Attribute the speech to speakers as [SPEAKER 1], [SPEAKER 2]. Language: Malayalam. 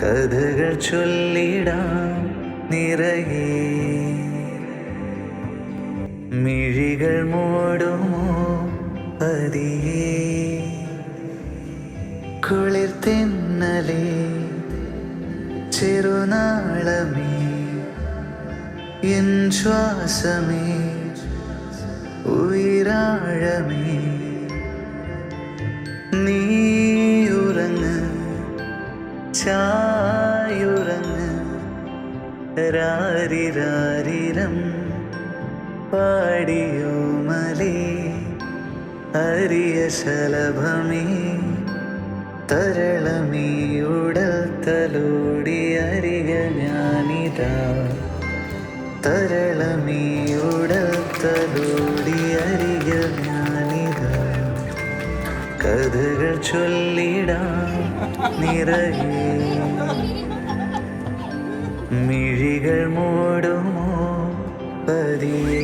[SPEAKER 1] കഥകൾ ചൊല്ലിടാം നിറയെ. മിഴികൾ മൂടുമോ പതിയെ, കുളിർ തെന്നലേ ചെറുനാളമേ എൻ ശ്വാസമേ ഉയരാഴമേ. നീയുറങ്ങ് ചായുറങ്ങ് രാരിരാരിരം പാടിയോ മലേ അരിയ ശലഭമേ തരളമേ ഉടൽ തലോടി അരിക ഞാനിതാ. തരളമേ ഉടൽ തലോടി അരിക ഞാനിതാ. കഥകൾ ചൊല്ലിടാം നിറയെ, മിഴികൾ മൂടുമോ പതിയെ.